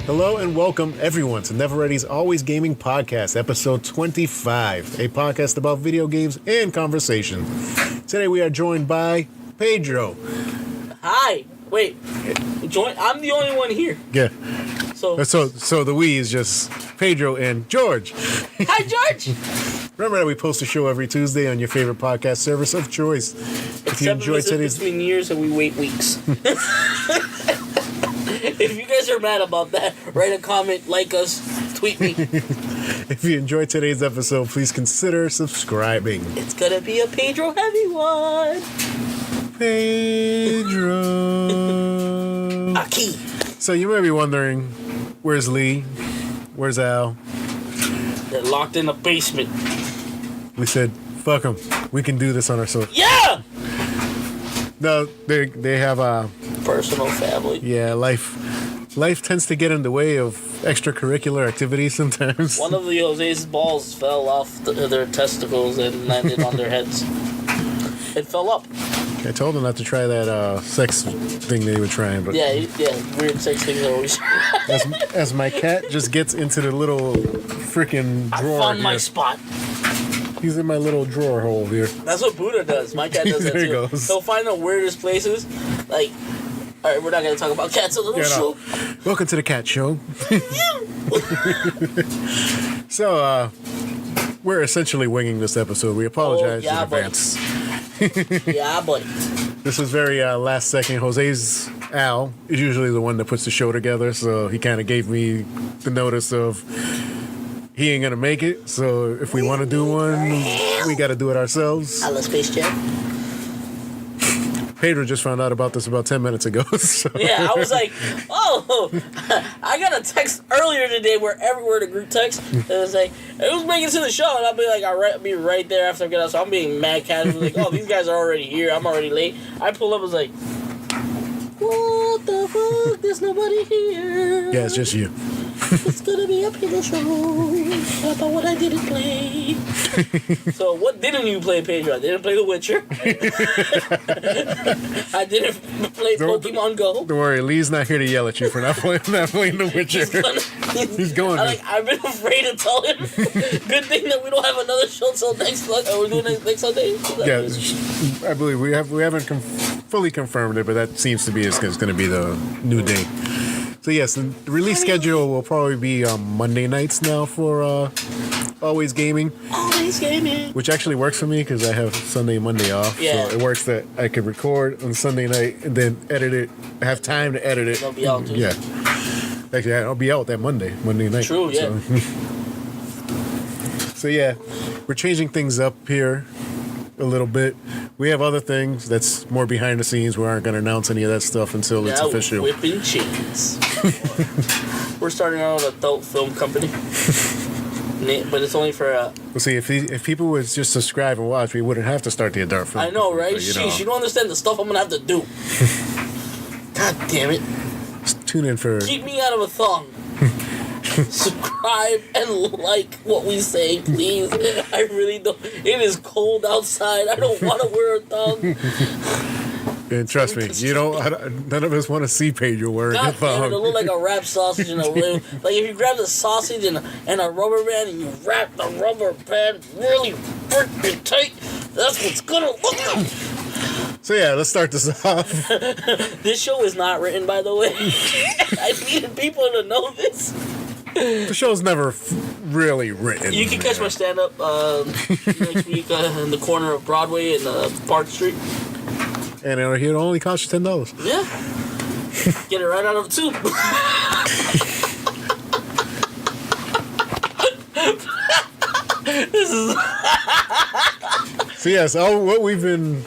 Hello and welcome everyone to Never Ready's Always Gaming Podcast, episode 25, a podcast about video games and conversation. Today we are joined by Pedro. Hi. Wait. I'm the only one here. Yeah. So the we is just Pedro and George. Hi, George. Remember that we post a show every Tuesday on your favorite podcast service of choice. If you enjoyed today's between years and we wait weeks. If you guys are mad about that, write a comment, like us, tweet me. If you enjoyed today's episode, please consider subscribing. It's gonna be a Pedro heavy one. Pedro. Aki. So you may be wondering, where's Lee? Where's Al? They're locked in the basement. We said, fuck them. We can do this on our own. Yeah! No, they have a personal family. Yeah, life tends to get in the way of extracurricular activities sometimes. One of the Jose's balls fell off their testicles and landed on their heads. It fell up. I told them not to try that sex thing they were trying, but yeah, weird sex things are always. as my cat just gets into the little freaking drawer. I found my here. spot. He's in my little drawer hole here. That's what Buddha does. My cat does that there too. He goes. He'll find the weirdest places. Like, all right, we're not gonna talk about cats on the show. Welcome to the cat show. So, we're essentially winging this episode. We apologize in advance. Yeah, buddy. This is very last second. Jose's Al is usually the one that puts the show together, so he kind of gave me the notice of he ain't gonna make it. So if we want to do one, we got to do it ourselves. I love Space Jam. Pedro just found out about this about 10 minutes ago. So. Yeah, I was like, oh, I got a text earlier today where everywhere the group text, it was like, it was making it to the show, and I'll be like, I'll be right there after I get out. So I'm being mad casual, like, oh, these guys are already here. I'm already late. I pull up, I was like, what the fuck? There's nobody here. Yeah, it's just you. It's gonna be a Pedro show about what I didn't play. So what didn't you play, Pedro? I didn't play The Witcher. I didn't play Pokemon Go. Don't worry, Lee's not here to yell at you for not playing The Witcher. He's going. I've been afraid to tell him. Good thing that we don't have another show till next. We're doing it next Sunday. Yeah, I believe we haven't fully confirmed it, but that seems to be it's going to be the new day. So yes, the release schedule will probably be Monday nights now for Always Gaming. Always Gaming. Which actually works for me because I have Sunday and Monday off. Yeah. So it works that I could record on Sunday night and then edit it. I have time to edit it. It'll be out too. Yeah. Actually, I'll be out that Monday night. True, yeah. So yeah, we're changing things up here a little bit. We have other things that's more behind the scenes. We aren't going to announce any of that stuff until it's official. Whipping chains. We're starting our own adult film company. But it's only for... Well, see, if people would just subscribe and watch, we wouldn't have to start the adult film. I know, right? But, Sheesh, you don't understand the stuff I'm going to have to do. God damn it. Just tune in for... Keep me out of a thong. Subscribe and like what we say, please. I really don't. It is cold outside. I don't want to wear a thong. And trust me, none of us want to see Pedro wearing a thong. It look like a wrapped sausage in a like if you grab the sausage and a rubber band and you wrap the rubber band really freaking tight, that's what's gonna look like. So yeah, let's start this off. This show is not written, by the way. I needed people to know this. The show's never really written. You can catch my stand-up next week in the corner of Broadway and Park Street. And it'll only cost you $10. Yeah. Get it right out of the tube. This is... So yes, what we've been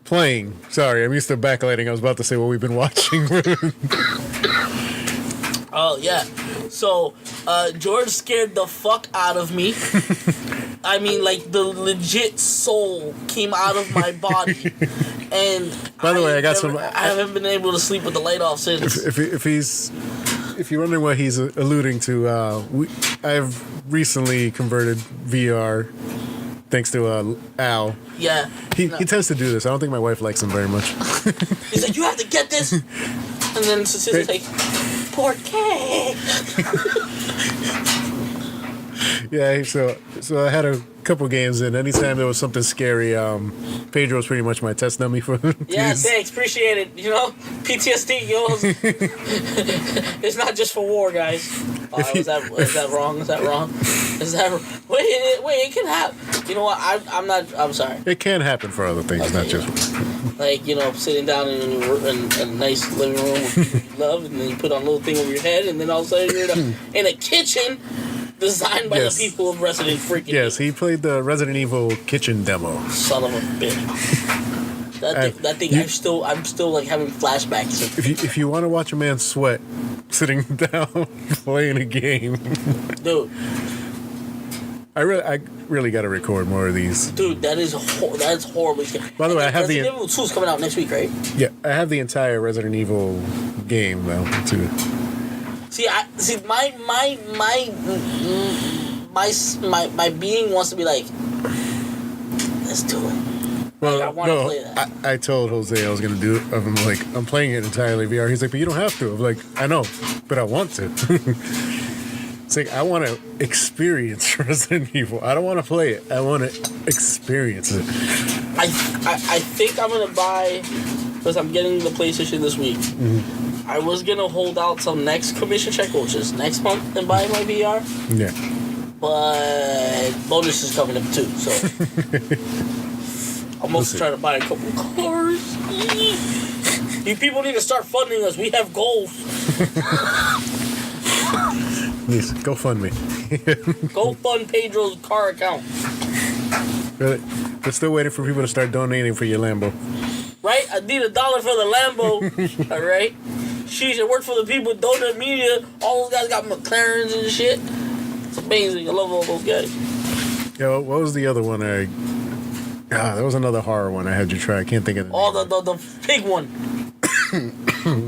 playing. Sorry, I'm used to backlighting. I was about to say what we've been watching. Oh, yeah. So, George scared the fuck out of me. I mean, like, the legit soul came out of my body. And by the way, I haven't been able to sleep with the light off since. If you're wondering what he's alluding to, I've recently converted VR thanks to Al. Yeah. He tends to do this. I don't think my wife likes him very much. He's like, you have to get this. And then Cecilia's like, ¿Por qué? Yeah, so I had a couple games, and anytime there was something scary, Pedro was pretty much my test dummy for Yeah, these. thanks, appreciate it. You know, PTSD, it's not just for war, guys. Is that wrong? Is that wrong? Wait, it can happen. You know what? I'm sorry. It can happen for other things, not just. Like, you know, sitting down in a nice living room with people you love, and then you put on a little thing over your head, and then all of a sudden you're in a kitchen designed by the people of Resident freaking Yes, Evil. he played the Resident Evil kitchen demo. Son of a bitch. That thing, I'm still like having flashbacks. If you want to watch a man sweat sitting down playing a game, Dude, I really got to record more of these. dude, that is horribly scary. By the way, I have Resident Evil 2 is coming out next week, right? Yeah, I have the entire Resident Evil game though too. See, my being wants to be like, let's do it. Well, I want to play that. I told Jose I was gonna do it. I'm playing it entirely VR. He's like, but you don't have to. I'm like, I know, but I want to. It's like I want to experience Resident Evil. I don't want to play it. I want to experience it. I think I'm gonna buy, because I'm getting the PlayStation this week. Mm-hmm. I was gonna hold out till next commission check, which is next month, and buy my VR. Yeah. But bonus is coming up too, so I'm also trying to buy a couple cars. You people need to start funding us. We have goals. Please, go fund me. Go fund Pedro's car account. Really? We're still waiting for people to start donating for your Lambo. Right? I need $1 for the Lambo. All right? Sheesh, it worked for the people with Donut Media. All those guys got McLarens and shit. It's amazing. I love all those guys. Yo, what was the other one? There was another horror one I had you try. I can't think of the Oh, name. the pig one.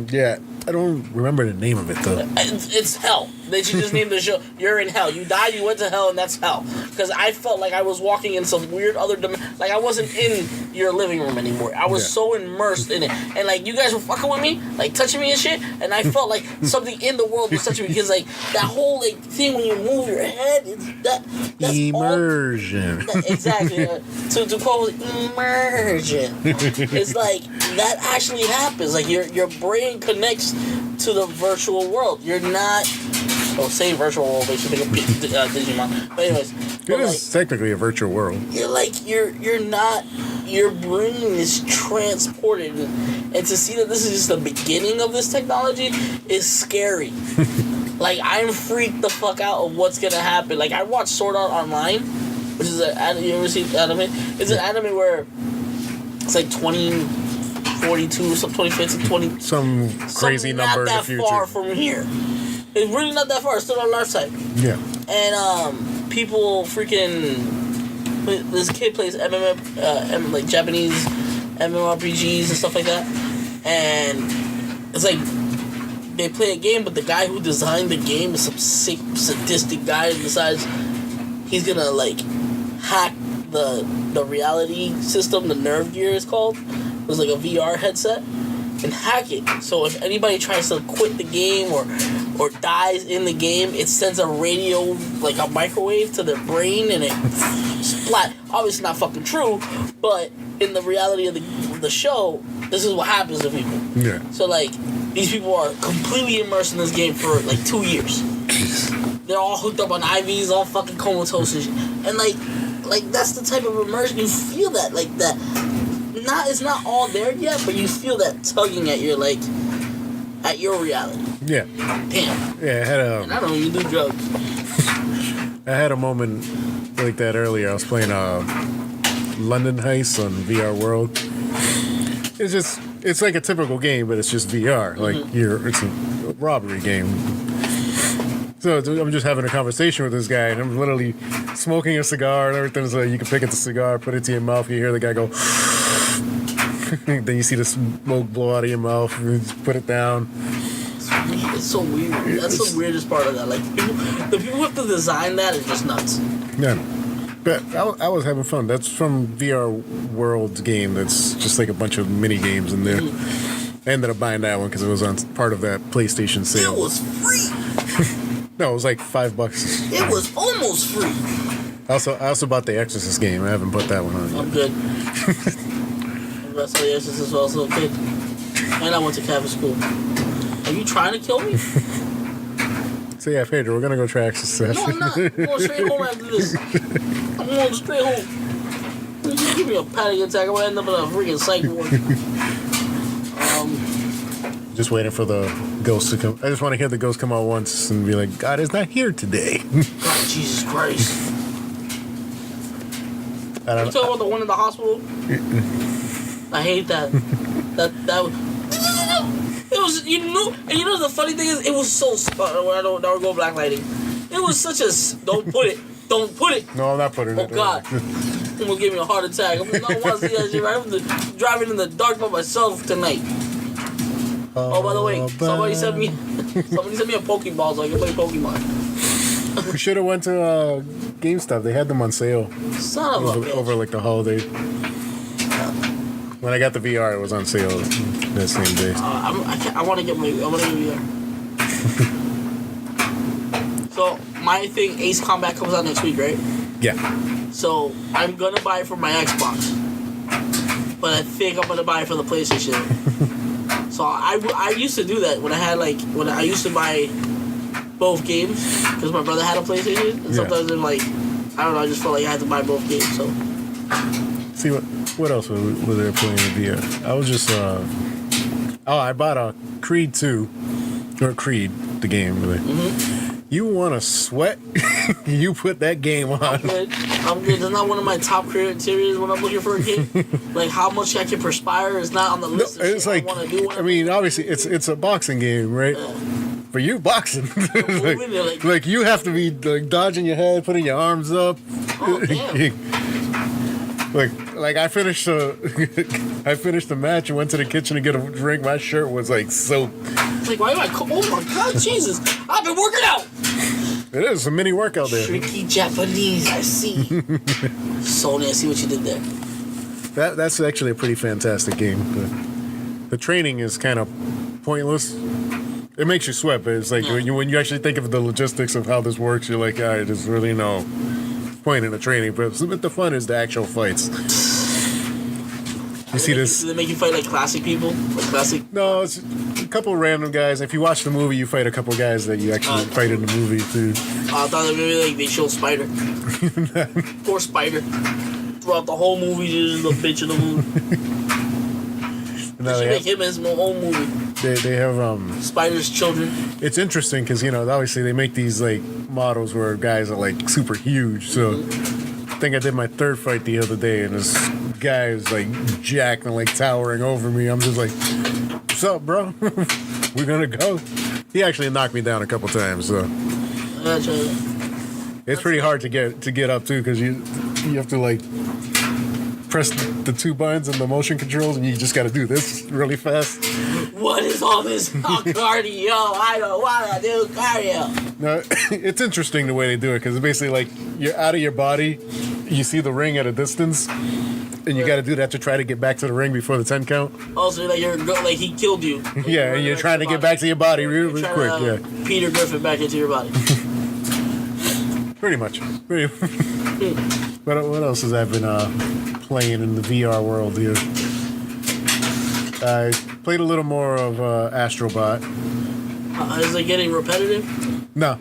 Yeah, I don't remember the name of it though. It's hell. They should just name the show You're in Hell. You died, you went to hell, and that's hell. Because I felt like I was walking in some weird other dimension. Like I wasn't in your living room anymore. I was so immersed in it. And like you guys were fucking with me, like touching me and shit. And I felt like something in the world was touching me. Because like that whole like thing when you move your head, that's Immersion. Exactly. To quote immersion. It's like that actually happens. Like your brain connects to the virtual world. You're not. Oh, say virtual world, but you should think of Digimon. But anyways, It is technically a virtual world. you're like you're not. Your brain is transported, and to see that this is just the beginning of this technology is scary. Like I'm freaked the fuck out of what's gonna happen. Like I watched Sword Art Online, which is you ever seen anime? It's an anime where it's like 2042 or something, 2050, 20. Some crazy number in the future. Not that far from here. It's really not that far. It's still on our side. Yeah. And people freaking. This kid plays like Japanese MMORPGs and stuff like that, and it's like they play a game, but the guy who designed the game is some sick, sadistic guy who decides he's gonna like hack the reality system. The Nerve Gear is called. It was like a VR headset, and hack it. So if anybody tries to quit the game or dies in the game, it sends a radio, like a microwave, to their brain, and it splat. Obviously not fucking true, but in the reality of the show, this is what happens to people. Yeah. So like these people are completely immersed in this game for like 2 years. They're all hooked up on IVs, all fucking comatose and shit. And like that's the type of immersion you feel that like that. It's not all there yet, but you feel that tugging at your at your reality. Yeah. Damn. Yeah, And I don't even do drugs. I had a moment like that earlier. I was playing London Heist on VR World. It's like a typical game, but it's just VR. Like it's a robbery game. So I'm just having a conversation with this guy, and I'm literally smoking a cigar and everything. So you can pick up the cigar, put it to your mouth, you hear the guy go. Then you see the smoke blow out of your mouth, and you just put it down. It's so weird. That's the weirdest part of that. Like the people who have to design that is just nuts. Yeah. But I was having fun. That's from VR World's game. That's just like a bunch of mini games in there. I ended up buying that one because it was on part of that PlayStation sale. It was free. No, it was like $5. It was almost free. I also bought the Exorcist game. I haven't put that one on yet. I'm good. That's how the Exorcist was also a kid. And I went to Catholic school. Are you trying to kill me? So yeah, Pedro, we're gonna go try Exorcist. No, I'm not. I'm going straight home after this. I'm going straight home. You just give me a panic attack. I'm gonna end up in a freaking psych ward. Just waiting for the ghost to come. I just want to hear the ghost come out once and be like, God is not here today. God, Jesus Christ. I You don't talking about the one in the hospital? I hate that. That it was, you know, and you know the funny thing is, it was so. Now we're going blacklighting. It was such a. Don't put it. No, I'm not putting it. Oh God. Almost gave me a heart attack. I don't want to see that shit. Right? I'm driving in the dark by myself tonight. Oh, by the way, somebody sent me a Pokeball so I can play Pokemon. We should have went to GameStop. They had them on sale Son of a bitch. over like the holiday. When I got the VR, it was on sale that same day. I want to get VR. So my thing, Ace Combat comes out next week, right? Yeah. So I'm gonna buy it for my Xbox, but I think I'm gonna buy it for the PlayStation. So I used to do that when I used to buy both games because my brother had a PlayStation, and sometimes I'm like, I don't know, I just felt like I had to buy both games. So See what else were they playing in VR? I was just I bought a Creed 2 or Creed the game really. Mm-hmm. You want to sweat? You put that game on. I'm good. That's not one of my top criteria when I'm looking for a game. Like how much I can perspire is not on the list. No, it's like I want to do. I mean, obviously it's a boxing game, right? For you, boxing, like you have to be like dodging your head, putting your arms up. Oh, damn. like I finished the match and went to the kitchen to get a drink. My shirt was like soaked. It's like, why am I? Oh my God, Jesus! I've been working out. It is a mini workout there. Tricky Japanese, I see. Sony, I see what you did there. That's actually a pretty fantastic game. The training is kind of pointless. It makes you sweat, but it's like when you actually think of the logistics of how this works, you're like, all right, there's really no point in the training. But the fun is the actual fights. You see this? Do they make you fight like classic people? Like classic? No, it's a couple of random guys. If you watch the movie, you fight a couple of guys that you actually fight in the movie too. I thought maybe like they show Spider. Poor Spider. Throughout the whole movie, just a bitch in the movie. They should make him his own movie. They have Spider's children. It's interesting because obviously they make these like models where guys are like super huge. So I think I did my third fight the other day, and this guy is like jacked and like towering over me. I'm just like, "What's up, bro? We're gonna go." He actually knocked me down a couple times. So it's pretty hard to get up too because you have to like press the two buttons and the motion controls, and you just got to do this really fast. What is all this cardio? I don't want to do cardio. No, it's interesting the way they do it because it's basically like you're out of your body, you see the ring at a distance, and you got to do that to try to get back to the ring before the 10 count. Also, like he killed you. Like yeah, and you're trying to get back to your body really quick. Yeah, Peter Griffin back into your body. Pretty much. What else has I been playing in the VR world here? I played a little more of Astrobot. Is it getting repetitive? No.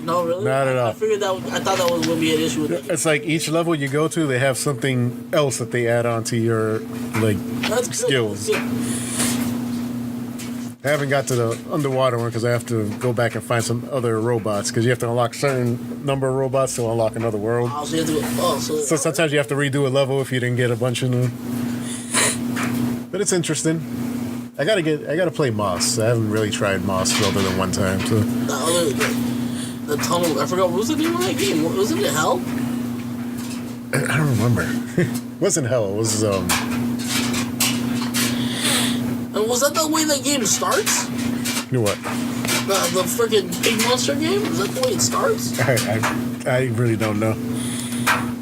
No, really? Not at all. I thought that was going to be an issue with it. It's like each level you go to, they have something else that they add on to your skills. Good. I haven't got to the underwater one because I have to go back and find some other robots because you have to unlock a certain number of robots to unlock another world. Oh, so you have to So sometimes you have to redo a level if you didn't get a bunch of them. But it's interesting. I gotta play Moss. I haven't really tried Moss other than one time. So. The tunnel. I forgot what was the name of that game. Wasn't it Hell? I don't remember. It wasn't Hell. It was And was that the way that game starts? You know what? The freaking big monster game? Is that the way it starts? I really don't know.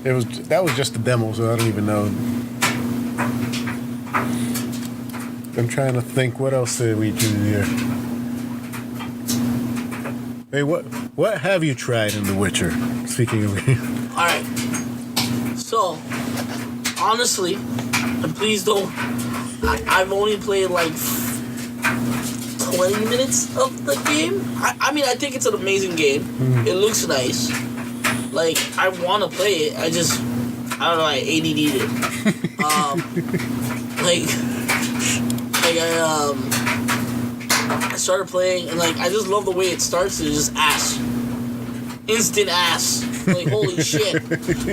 That was just a demo, so I don't even know. I'm trying to think. What else did we do here? Hey, what have you tried in The Witcher? Speaking of games. All right. So, honestly, and please don't. I've only played like 20 minutes of the game. I mean, I think it's an amazing game. It looks nice. Like, I want to play it. I don't know, I ADD'd it. I started playing, and like, I just love the way it starts. It's just ass. Instant ass. Like, holy shit.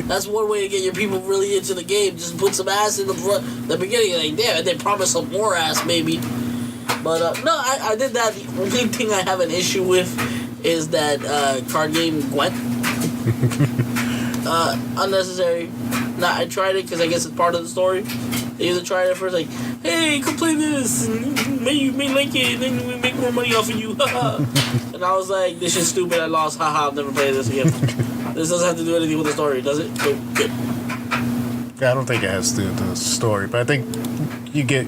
That's one way to get your people really into the game. Just put some ass in the beginning. Like, damn, and they promise some more ass, maybe. But, no, I did that. The only thing I have an issue with is that card game Gwent. Unnecessary. Nah, I tried it because I guess it's part of the story. They either tried it first, like, hey, come play this, and you may like it, and then we make more money off of you, and I was like, this is stupid, I lost, haha, I'll never play this again. This doesn't have to do anything with the story, does it? Nope, good. Yeah, I don't think it has to do with the story, but I think you get...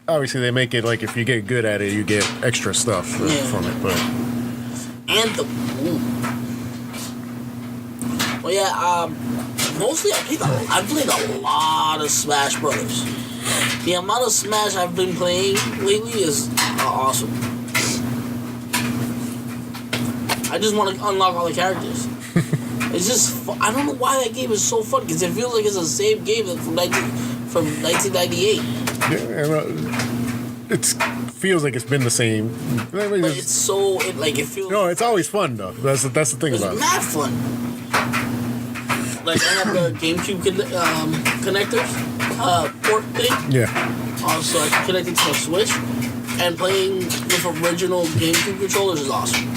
Obviously, they make it like if you get good at it, you get extra stuff from it, but... Anthem. Ooh. Well, yeah, mostly I've played a lot of Smash Brothers. The amount of Smash I've been playing lately is awesome. I just want to unlock all the characters. It's just I don't know why that game is so fun because it feels like it's the same game from 1998. Yeah, it feels like it's been the same. But it's so it feels. No, it's always fun though. That's the thing about it. It's mad fun. Like I have the GameCube connectors port thing. Yeah. So I can connect it to my Switch, and playing with original GameCube controllers is awesome.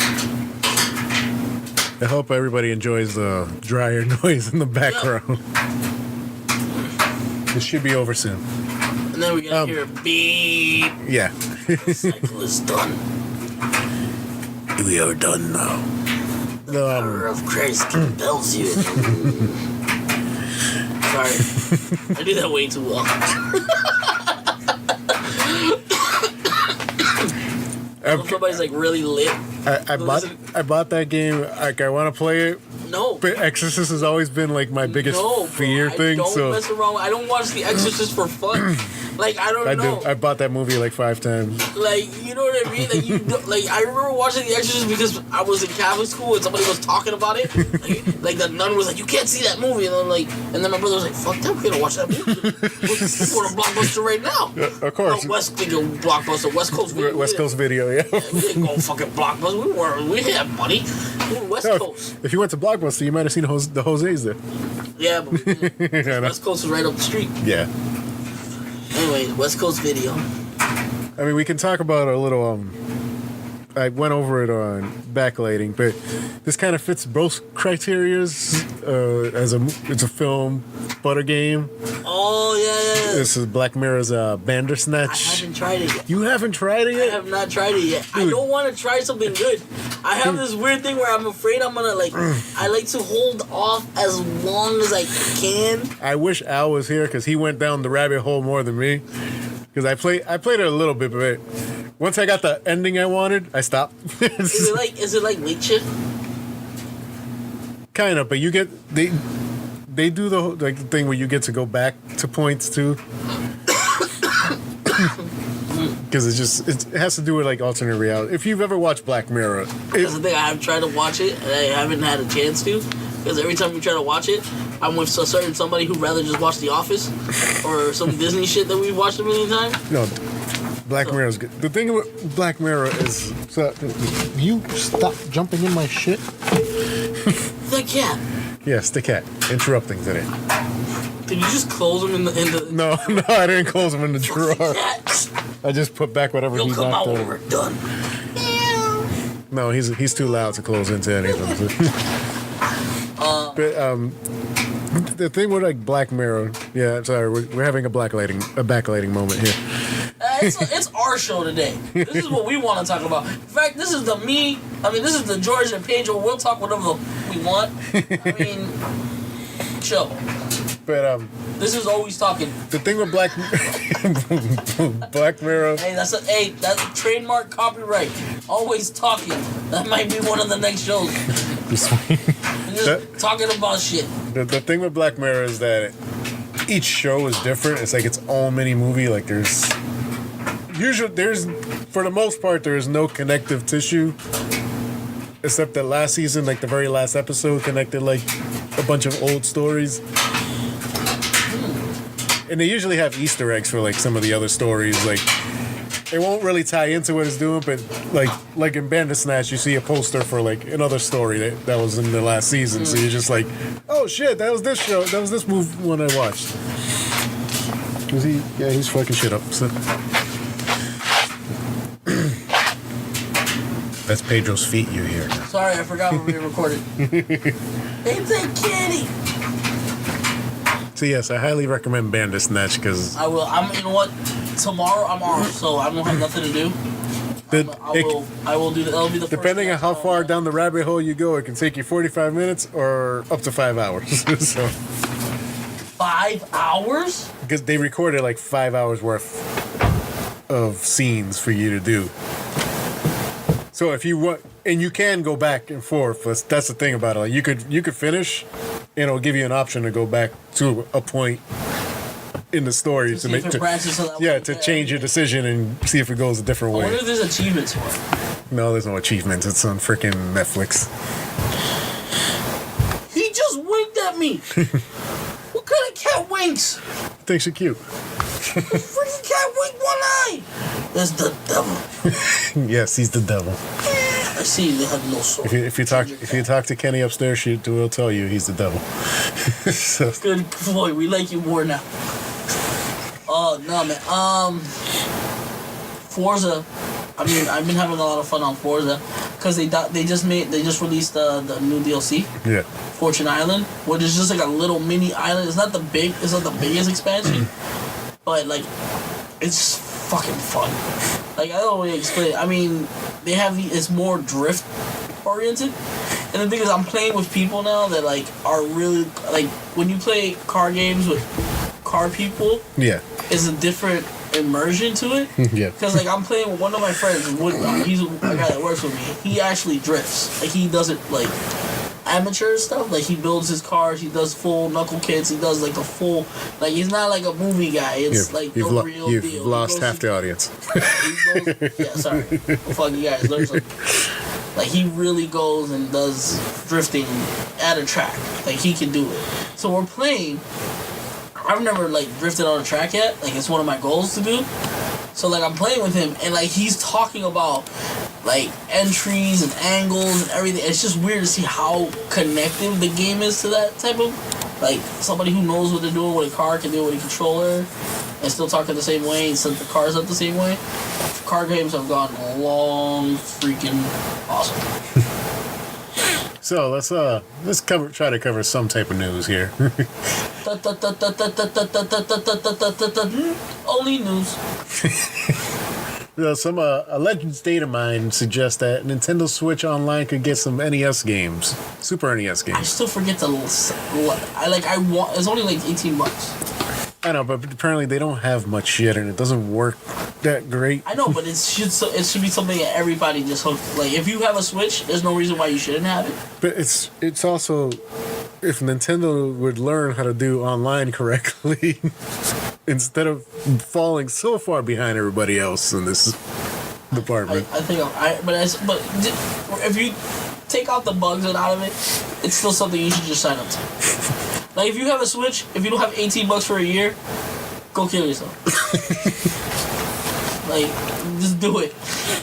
I hope everybody enjoys the dryer noise in the background. Yeah. This should be over soon. And then we gotta hear a beep. Yeah. The cycle is done. We are done now. The power of Christ compels you. Sorry. I do that way too well. Somebody's like really lit. I bought that game. Like I want to play it. No. But Exorcist has always been like my biggest fear thing. Don't mess around. I don't watch The Exorcist for fun. Like I know. I bought that movie like 5 times. Like you know what I mean? Like I remember watching The Exorcist because I was in Catholic school and somebody was talking about it. Like the nun was like, "You can't see that movie," and I'm like, and then my brother was like, "Fuck that, we're gonna watch that movie. We're going to Blockbuster right now." Yeah, of course. No, Blockbuster, West Coast Video. West Coast Video, yeah. We didn't go fucking Blockbuster. We had money. We were West Coast. If you went to Blockbuster, you might have seen the Jose's there. Yeah, but West Coast is right up the street. Yeah. Anyway, West Coast Video. I mean, we can talk about a little. I went over it on backlighting, but this kind of fits both criterias. It's a film, but a game. Oh yeah. This is Black Mirror's Bandersnatch. I haven't tried it yet. You haven't tried it yet? I have not tried it yet. Dude. I don't want to try something good. I have this weird thing where I'm afraid I'm gonna I like to hold off as long as I can. I wish Al was here because he went down the rabbit hole more than me. Because I played it a little bit, but once I got the ending I wanted, I stopped. Is it like Late Shift? Kind of, but you get they do the thing where you get to go back to points too. Because it has to do with like alternate reality. If you've ever watched Black Mirror, that's the thing. I have tried to watch it and I haven't had a chance to. Because every time we try to watch it, I'm with a certain somebody who'd rather just watch The Office or some Disney shit that we've watched a million times. No, Black Mirror is good. The thing with Black Mirror is, you stop jumping in my shit. The cat. Yes, the cat interrupting today. Did you just close him in the? No, I didn't close him in the drawer. Cat. I just put back whatever he come out knocked when over. we're done. No, he's too loud to close into anything. But the thing with like Black Mirror, yeah, sorry, we're having a backlighting moment here. It's our show today. This is what we want to talk about. In fact, this is the George and Pedro. We'll talk whatever we want. I mean, chill. But This is always talking. the thing with Black Mirror. Hey, that's a trademark copyright. Always talking. That might be one of the next shows. Just talking about shit. The thing with Black Mirror is that each show is different. It's like its own mini movie. Like there's for the most part there is no connective tissue, except that last season, like the very last episode, connected like a bunch of old stories. And they usually have Easter eggs for like some of the other stories. Like it won't really tie into what it's doing, but like in Bandersnatch, you see a poster for like another story that was in the last season. So you're just like, oh shit, that was this show, that was this movie one I watched. Was he? Yeah, he's fucking shit up. So. That's Pedro's feet you hear. Sorry, I forgot when we recorded. It's a kitty. So yes, I highly recommend Bandersnatch because I will. You know what? Tomorrow I'm off, so I don't have nothing to do. I will do that. That'll be the depending on how far down the rabbit hole you go, it can take you 45 minutes or up to 5 hours. So 5 hours? Because they recorded like 5 hours worth of scenes for you to do. So if you want, and you can go back and forth. That's the thing about it. Like you could finish, and it'll give you an option to go back to a point in the story to make to change your decision and see if it goes a different way. I wonder if there's achievements for it. No, there's no achievements. It's on freaking Netflix. He just winked at me. What kind of cat winks? Thinks you're cute. Freaking cat winked one eye. That's the devil. Yes, he's the devil. I see they have no soul. If you talk to Kenny upstairs, she will tell you he's the devil. So. Good boy, we like you more now. Oh no, man. Forza. I mean, I've been having a lot of fun on Forza because they just released the new DLC. Yeah. Fortune Island, which is just like a little mini island. It's not the biggest expansion, but like, it's fucking fun. Like I don't really explain it. I mean, it's more drift oriented, and the thing is, I'm playing with people now that like are really like when you play car games with car people. Yeah. It's a different immersion to it. Yeah. Because like I'm playing with one of my friends. He's a guy that works with me. He actually drifts. Like he doesn't like amateur stuff. Like he builds his cars. He does full knuckle kits. He does like a full. Like he's not like a movie guy. It's like the real deal. You've lost half the audience. Sorry. Well, fuck you guys. Learn something. Like he really goes and does drifting at a track. Like he can do it. So we're playing. I've never like drifted on a track yet. Like it's one of my goals to do. So like I'm playing with him and like he's talking about like entries and angles and everything. It's just weird to see how connected the game is to that type of like somebody who knows what they're doing with a car can do it with a controller and still talking the same way and set the cars up the same way. Car games have gone long freaking awesome. So let's try to cover some type of news here. Only news. Some alleged data mine suggests that Nintendo Switch Online could get some NES games, Super NES games. I still forget to. It's only like $18. I know, but apparently they don't have much yet, and it doesn't work that great. I know, but it should be something that everybody just hooked. Like, if you have a Switch, there's no reason why you shouldn't have it. But it's also, if Nintendo would learn how to do online correctly, instead of falling so far behind everybody else in this department. But if you take out the bugs and out of it, it's still something you should just sign up to. Like, if you have a Switch, if you don't have $18 for a year, go kill yourself. Like, just do it.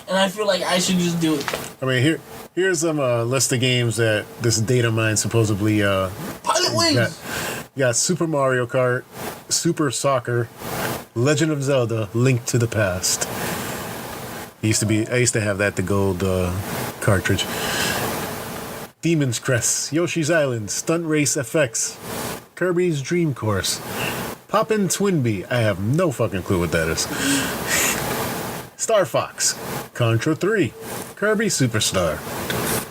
And I feel like I should just do it. I mean, here's some list of games that this data mine supposedly Pilot Wings! Got Super Mario Kart, Super Soccer, Legend of Zelda, Link to the Past. I used to have that, the gold cartridge. Demon's Crest, Yoshi's Island, Stunt Race FX, Kirby's Dream Course, Poppin' Twinbee. I have no fucking clue what that is. Star Fox, Contra 3, Kirby Superstar,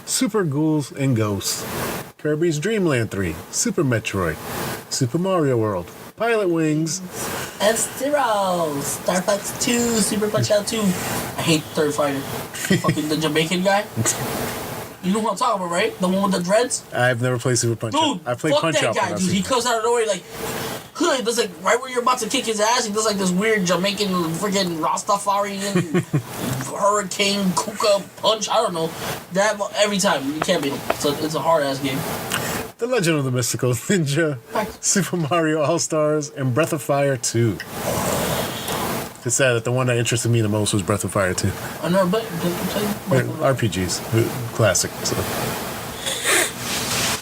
Super Ghouls and Ghosts, Kirby's Dream Land 3, Super Metroid, Super Mario World, Pilot Wings, F-Zero, Star Fox 2, Super Punch-Out 2. I hate Third Fighter. Fucking the Jamaican guy. You know what I'm talking about, right? The one with the dreads? I've never played Super Punch-Out. Dude, I played fuck Punch-Out. that guy, dude. He comes out of nowhere like... He does like, right where you're about to kick his ass, he does like this weird Jamaican freaking Rastafarian hurricane kuka punch. I don't know. That every time. You can't beat him. It's a hard-ass game. The Legend of the Mystical Ninja, Super Mario All-Stars, and Breath of Fire 2. It's sad that the one that interested me the most was Breath of Fire 2. I never played RPGs. Classic. So.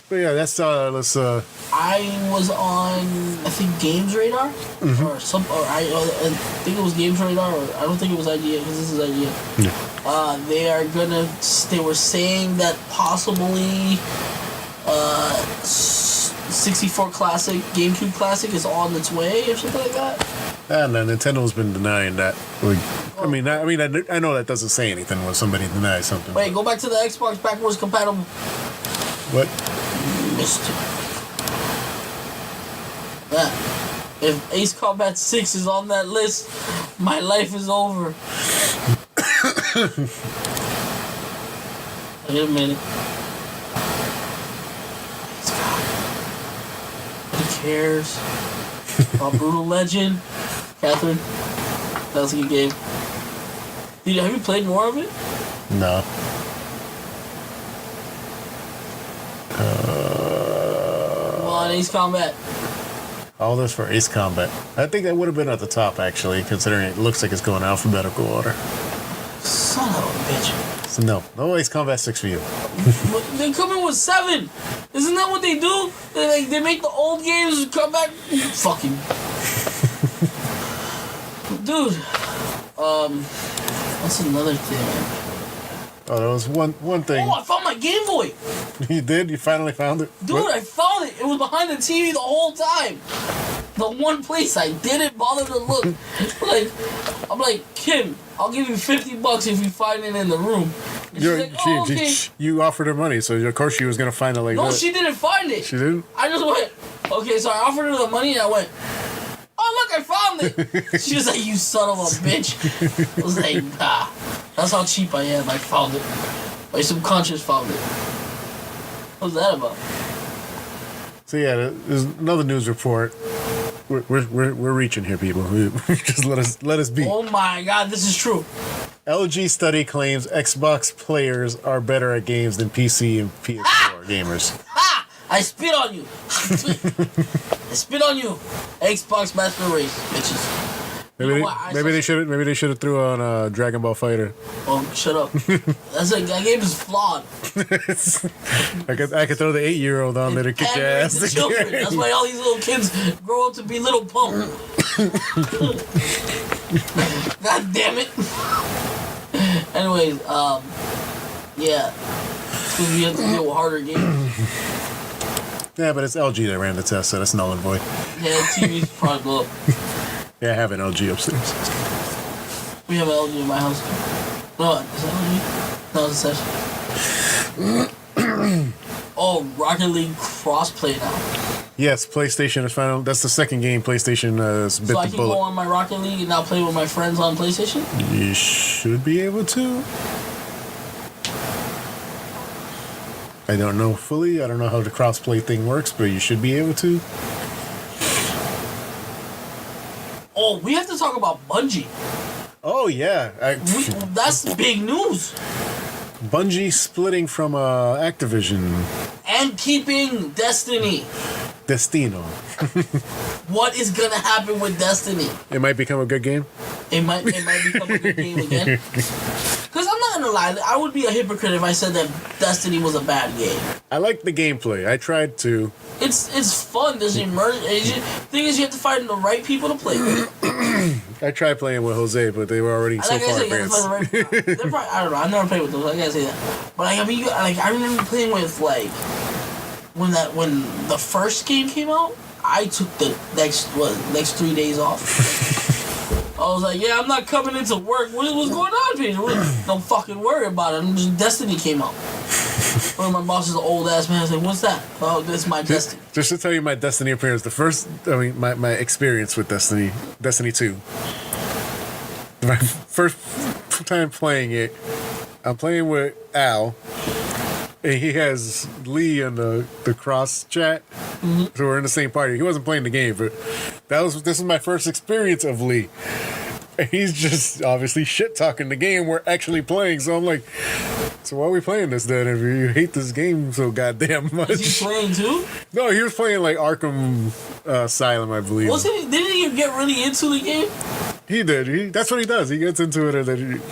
But yeah, let's I was on, I think, Games Radar, or I think it was Games Radar, or I don't think it was Idea, because this is Idea. Yeah. They were saying that possibly 64 Classic, GameCube Classic is on its way, or something like that. And Nintendo's been denying that. I know that doesn't say anything when somebody denies something. Wait, go back to the Xbox backwards compatible. What? Missed it. If Ace Combat 6 is on that list, my life is over. Wait a minute. Who cares about Brutal Legend? Catherine, that was a good game. Dude, have you played more of it? No. Come on, Ace Combat. All this for Ace Combat. I think that would have been at the top, actually, considering it looks like it's going alphabetical order. Son of a bitch. So no Ace Combat 6 for you. They come in with 7. Isn't that what they do? They make the old games come back. Fucking. Dude. What's another thing? Oh, there was one thing. Oh, I found my Game Boy. You did? You finally found it? Dude, what? I found it. It was behind the TV the whole time. The one place I didn't bother to look. I'm like, Kim, I'll give you $50 if you find it in the room. Okay. You offered her money, so of course she was gonna find it like that. No, she didn't find it. She didn't? I just went, okay, so I offered her the money and I went, oh, look, I found it. She was like, you son of a bitch. I was like, nah. That's how cheap I am. I found it. My subconscious found it. What's that about? So yeah, there's another news report. We're reaching here, people. Just let us be. Oh my God, this is true. LG study claims Xbox players are better at games than PC and PS4 gamers. Ha! I spit on you. I spit on you. Xbox Master Race, bitches. Maybe they should have threw on Dragon Ball Fighter. Oh, shut up. That game is flawed. I could throw the 8-year-old on there to kick your ass. The children. That's why all these little kids grow up to be little pump. God damn it. Anyways, yeah. Because we have to do a harder game. Yeah, but it's LG that ran the test, so that's null and void. Yeah, TV's probably blow up. Yeah, I have an LG upstairs. We have an LG in my house. No, is that LG? No, it's a Oh, Rocket League crossplay now. Yes, PlayStation is final. That's the second game PlayStation has bit So I the can bullet. go on my Rocket League and now play with my friends on PlayStation? You should be able to. I don't know fully. I don't know how the crossplay thing works, but you should be able to. Oh, we have to talk about Bungie. Oh yeah, That's big news. Bungie splitting from Activision. And keeping Destiny. Destino. What is gonna happen with Destiny? It might become a good game. It might become a good game again. Because I'm not gonna lie, I would be a hypocrite if I said that Destiny was a bad game. I like the gameplay. I tried to. It's fun. There's immersion. Thing is, you have to find the right people to play with. I tried playing with Jose, but they were already so far advanced. I don't know. I never played with those. I gotta say that. But I mean, I remember playing with when the first game came out. I took the next 3 days off. I was like, yeah, I'm not coming into work. What's going on, Pedro? Don't fucking worry about it. Destiny came out. One of my bosses is an old ass man. I was like, what's that? Oh, this is my Destiny. Just to tell you my Destiny appearance, my experience with Destiny 2. My first time playing it, I'm playing with Al, and he has Lee in the cross chat. Mm-hmm. So we're in the same party. He wasn't playing the game, but this is my first experience of Lee. And he's just obviously shit talking the game we're actually playing. So I'm like, so why are we playing this then if you hate this game so goddamn much? Is he playing too? No, he was playing like Arkham Asylum, I believe. Didn't he get really into the game? He did. That's what he does. He gets into it and then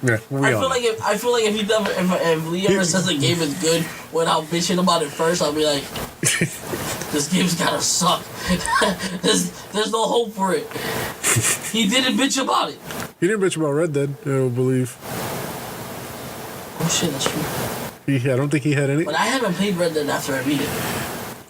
I feel like if Lee ever says the game is good without bitching about it first, I'll be like, this game's gotta suck. There's no hope for it. He didn't bitch about it. He didn't bitch about Red Dead, I don't believe. Oh shit, that's true. I don't think he had any. But I haven't played Red Dead after I beat it.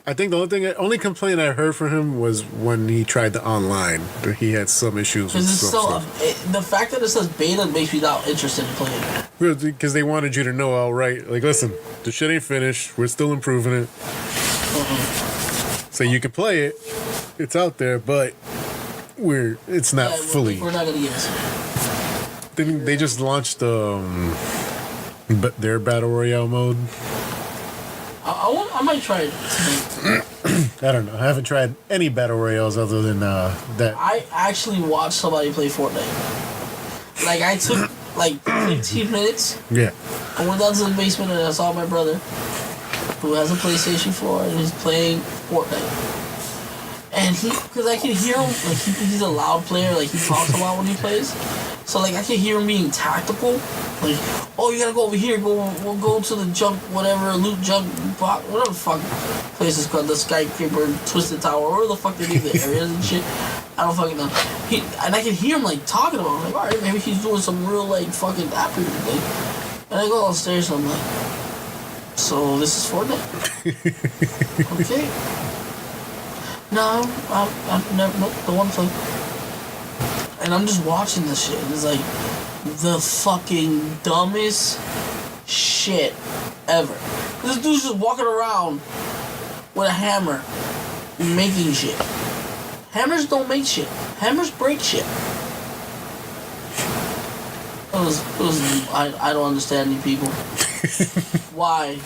I think the only complaint I heard from him was when he tried the online. He had some issues with some stuff. The fact that it says beta makes me not interested in playing it. Because they wanted you to know outright, like, listen, the shit ain't finished. We're still improving it. So you can play it. It's out there, but it's not fully. We're not gonna get it. They just launched their battle royale mode. I might try it. I don't know. I haven't tried any battle royales other than that. I actually watched somebody play Fortnite. Like, I took like 15 minutes. Yeah. I went down to the basement and I saw my brother, who has a PlayStation 4 and he's playing Fortnite. And because I can hear him, like he's a loud player, like he talks a lot when he plays. So like I can hear him being tactical, like, oh, you gotta go over here, we'll go to the junk, whatever, loot junk, whatever the fuck place is called, the skyscraper, twisted tower, whatever the fuck they do, the areas and shit. I don't fucking know. And I can hear him like talking about it. I'm like, alright, maybe he's doing some real like fucking appy thing. And I go downstairs and I'm like, so this is Fortnite? Okay. No, I've never, nope, the one thing. And I'm just watching this shit. It's like the fucking dumbest shit ever. This dude's just walking around with a hammer making shit. Hammers don't make shit. Hammers break shit. I don't understand you people. Why?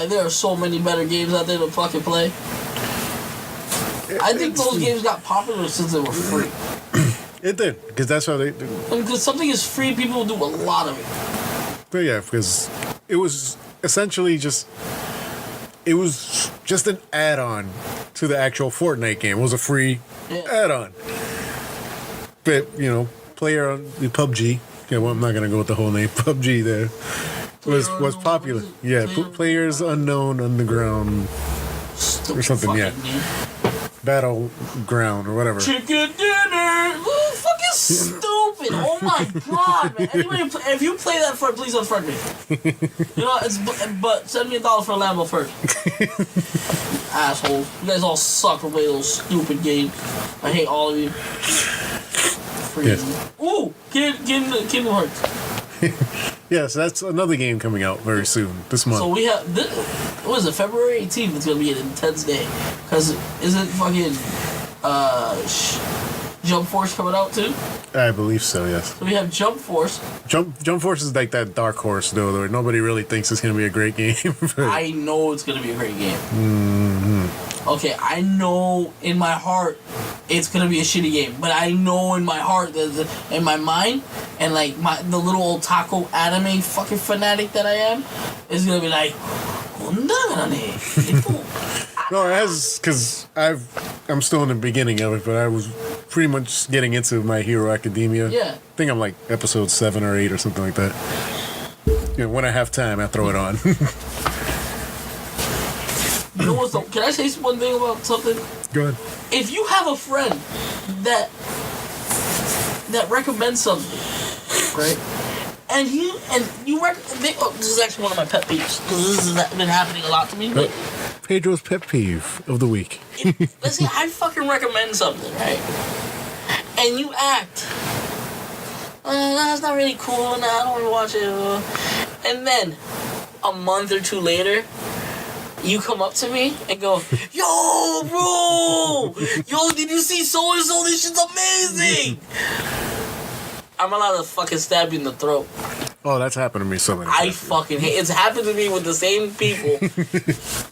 There are so many better games out there to fucking play. I think those games got popular since they were free. It did, because that's how they do. Because something is free, people will do a lot of it. But yeah, because it was essentially just an add-on to the actual Fortnite game. It was a free add-on. But, player on the PUBG, well, I'm not going to go with the whole name, PUBG there, was popular. Yeah, Players Unknown Underground or something, yeah. Battleground or whatever. Chicken dinner! Fucking stupid! Oh my god, man! If you play that for, please unfriend me. But send me $1 for a Lambo first. Assholes. You guys all suck for playing those stupid games. I hate all of you. Freezing. Yes. Ooh! Kingdom Hearts. Yes, that's another game coming out very soon, this month. So we have, what is it, February 18th, it's going to be an intense day. Because isn't fucking Jump Force coming out too? I believe so, yes. So we have Jump Force. Jump Force is like that dark horse, though. Nobody really thinks it's going to be a great game. I know it's going to be a great game. Mm-hmm. Okay, I know in my heart it's going to be a shitty game. But I know in my heart, in my mind, and like the little otaku anime fucking fanatic that I am, is going to be like, no, it has, because I'm still in the beginning of it, but I was pretty much getting into My Hero Academia. Yeah. I think I'm like episode 7 or 8 or something like that. When I have time, I throw it on. You know what's can I say one thing about something? Go ahead. If you have a friend that recommends something, right? And this is actually one of my pet peeves, because this has been happening a lot to me. Pedro's pet peeve of the week. Let's see, I fucking recommend something, right? And you act, that's not really cool, I don't want to watch it. And then, a month or two later, you come up to me and go, yo, bro! Yo, did you see so-and-so? This shit's amazing! I'm allowed to fucking stab you in the throat. Oh, that's happened to me so many I times. fucking hate. It's happened to me with the same people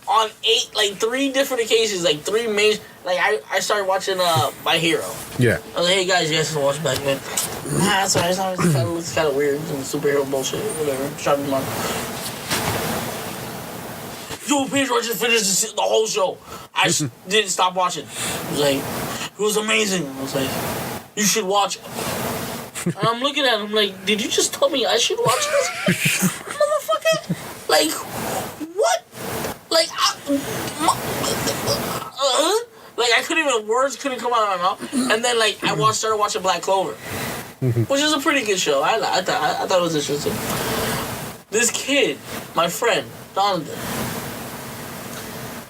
on 3 different occasions, 3 main. I started watching My Hero. Yeah. I was like, hey guys, you guys can watch back then. Nah, that's alright. It looks kind of weird. Some superhero bullshit, whatever. Try to remind. Yo, Pedro, I just finished the whole show. I didn't stop watching. It was like, it was amazing. I was like, you should watch it. And I'm looking at him like, did you just tell me I should watch this? Motherfucker? Like, what? Like, I couldn't even, words couldn't come out of my mouth. And then, I started watching Black Clover, which is a pretty good show. I thought it was interesting. This kid, my friend, Jonathan,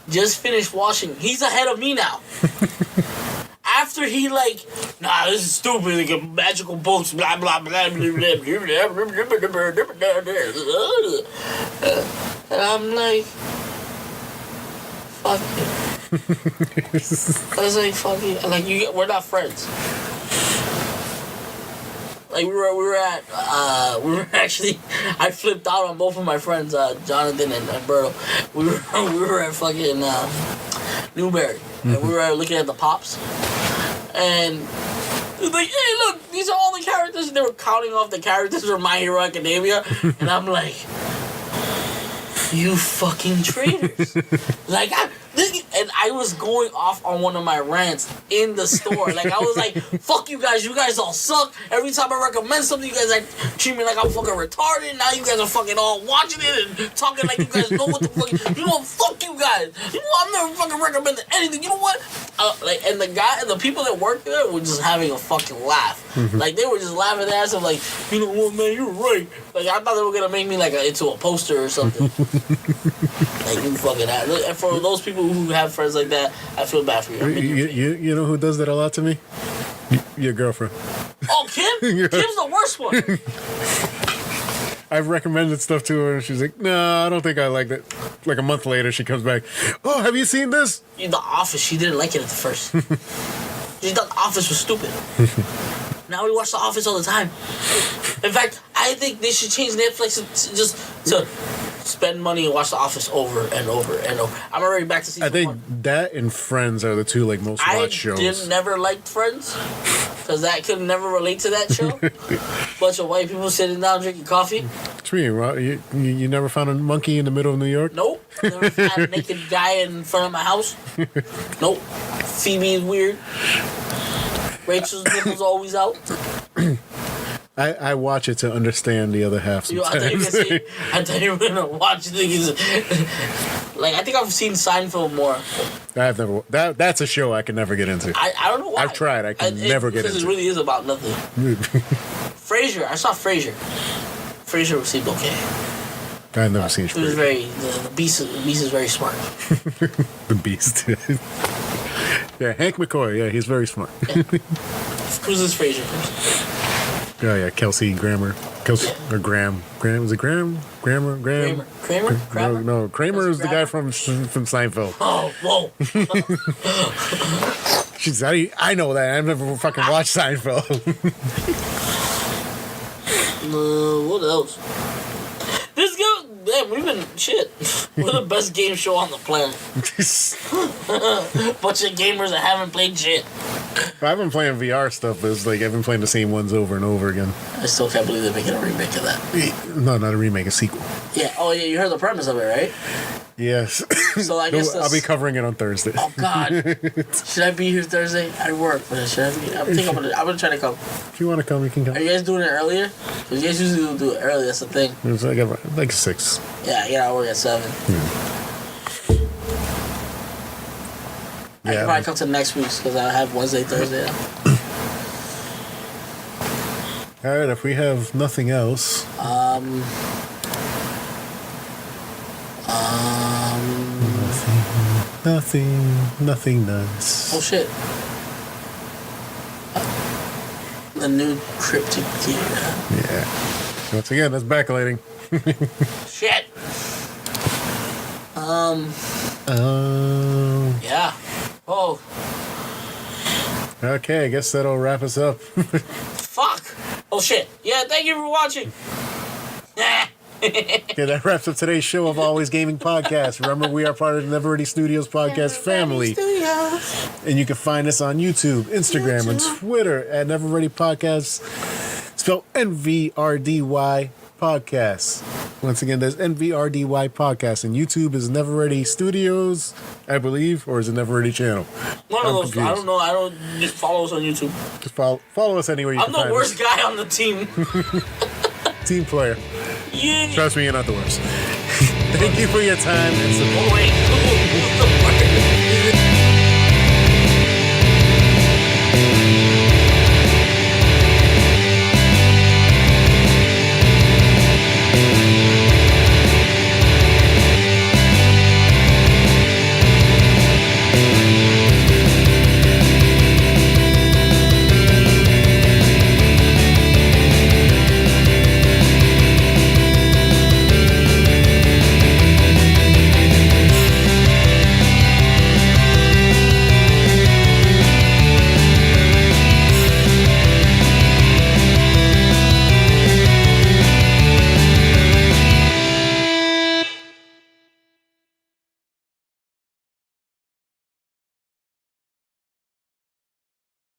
just finished watching. He's ahead of me now. After he nah, this is stupid. Like magical books, blah blah blah blah blah blah. And I'm like, fuck it. I was like, fuck it. We're not friends. We were actually, I flipped out on both of my friends, Jonathan and Pedro. We were at fucking Newberry, and we were looking at the pops. And it was like, hey, look, these are all the characters. And they were counting off the characters from My Hero Academia. And I'm like, you fucking traitors. And I was going off on one of my rants in the store. I was like, fuck you guys all suck. Every time I recommend something, you guys treat me like I'm fucking retarded. Now you guys are fucking all watching it and talking like you guys know what the fuck. You know what? Fuck you guys. You know what? I've never fucking recommended anything. You know what? And the people that worked there were just having a fucking laugh. Mm-hmm. They were just laughing at us. You know what, man, you're right. I thought they were going to make me into a poster or something. You fucking have. And for those people who have friends like that, I feel bad for you. You know who does that a lot to me? Your girlfriend. Oh, Kim? Kim's the worst one. I've recommended stuff to her, and she's like, no, I don't think I like that. Like a month later, she comes back, oh, have you seen this? The Office, she didn't like it at the first. She thought The Office was stupid. Now we watch The Office all the time. In fact, I think they should change Netflix to spend money and watch The Office over and over and over. I'm already back to season 1. I think that and Friends are the two most watched shows. I never liked Friends because that could never relate to that show. Bunch of white people sitting down drinking coffee. What you mean? You never found a monkey in the middle of New York? Nope. Never had a naked guy in front of my house. Nope. Phoebe is weird. Rachel's nipples always out. I watch it to understand the other half sometimes. I thought you were gonna watch things. I think I've seen Seinfeld more. I've never. That's a show I can never get into. I don't know why. I've tried. I can never get into. Because it really is about nothing. Frasier. I saw Frasier. Frasier seemed okay. I've never seen Frasier. It was the beast is very smart. The Beast. Yeah, Hank McCoy. Yeah, he's very smart. Yeah. Who's this Frasier person? Oh yeah, Kelsey Grammer. Or Graham. Is it Graham? Kramer? No, Kramer is the guy from Seinfeld. Oh, whoa. She's I know that. I've never fucking watched Seinfeld. What else? This guy, damn, we've been shit. We're the best game show on the planet. Bunch of gamers that haven't played shit. I've been playing VR stuff, but it's I've been playing the same ones over and over again. I still can't believe they're making a remake of that. No, not a remake, a sequel. Yeah, oh yeah, you heard the premise of it, right? Yes. So I guess I'll be covering it on Thursday. Oh God, should I be here Thursday? I work, but should I be? I'm gonna try to come. If you want to come, you can come. Are you guys doing it earlier? Because you guys usually do it early. That's the thing. It's like 6. Yeah, I work at 7. I can probably come to next week's because I have Wednesday, Thursday. All right, if we have nothing else. Nothing nice. Oh shit. The new cryptic gear. Yeah. Once again, that's backlighting. Shit. Yeah. Oh. Okay, I guess that'll wrap us up. Fuck. Oh shit. Yeah. Thank you for watching. Okay, that wraps up today's show of Always Gaming Podcast. Remember, we are part of the Never Ready Studios podcast family. And you can find us on YouTube, Instagram, and Twitter at Never Ready Podcast. Spelled NVRDY Podcast. Once again, there's NVRDY Podcast. And YouTube is Never Ready Studios, I believe, or is it Never Ready Channel? One of those. Confused. I don't know. I don't. Just follow us on YouTube. Just follow us anywhere you can find us. I'm the worst guy on the team. Team player. Yeah. Trust me, you're not the worst. Thank you for your time and support. Oh, wait. Who's the worst?